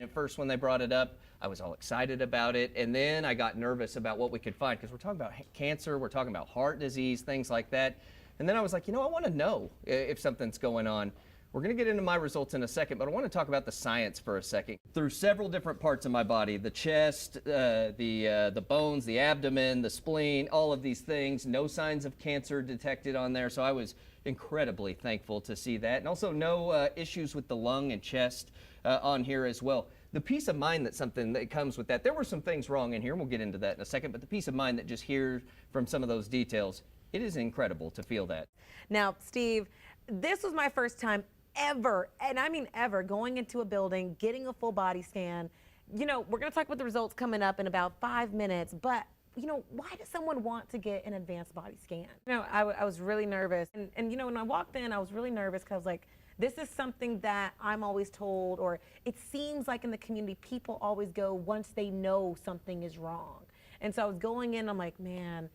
At first, when they brought it up, I was all excited about it, and then I got nervous about what we could find, because we're talking about cancer, we're talking about heart disease, things like that. And then I was like, I want to know if something's going on. We're going to get into my results in a second, but I want to talk about the science for a second. Through several different parts of my body, the chest, the bones, the abdomen, the spleen, all of these things, no signs of cancer detected on there. So I was incredibly thankful to see that. And also no issues with the lung and chest on here as well. The peace of mind that's something that comes with that. There were some things wrong in here, and we'll get into that in a second, but the peace of mind that just hears from some of those details, it is incredible to feel that. Now, Steve, this was my first time ever, and I mean ever, going into a building, getting a full body scan. We're going to talk about the results coming up in about 5 minutes, but why does someone want to get an advanced body scan? I was really nervous. And when I walked in, I was really nervous because I was like, this is something that I'm always told, or it seems like in the community, people always go once they know something is wrong. And so I was going in, I'm like, man,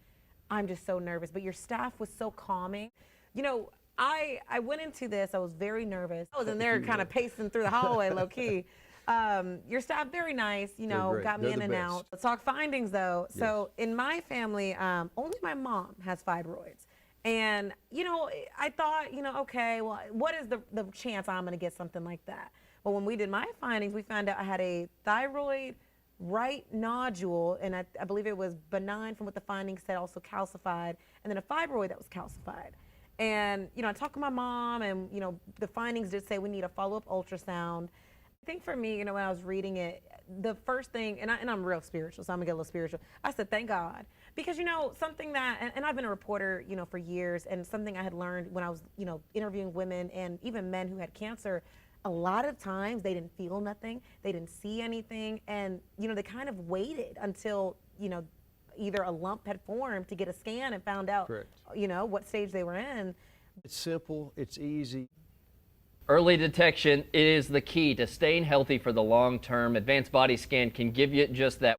I'm just so nervous. But your staff was so calming. I went into this, I was very nervous. I was in there kind of pacing through the hallway, low key. Your staff, very nice, got me in and out. Let's talk findings though. Yes. So in my family, only my mom has fibroids. And, I thought, okay, well, what is the chance I'm going to get something like that? Well, when we did my findings, we found out I had a thyroid right nodule, and I believe it was benign from what the findings said, also calcified, and then a fibroid that was calcified. And, I talked to my mom, and, the findings did say we need a follow-up ultrasound. I think for me, when I was reading it, the first thing, and I'm real spiritual, so I'm gonna get a little spiritual. I said, thank God. Because, something that, and I've been a reporter, for years, and something I had learned when I was, interviewing women and even men who had cancer, a lot of times they didn't feel nothing, they didn't see anything, and, they kind of waited until, either a lump had formed to get a scan and found out, Correct. What stage they were in. It's simple, it's easy. Early detection is the key to staying healthy for the long term. Advanced Body Scan can give you just that.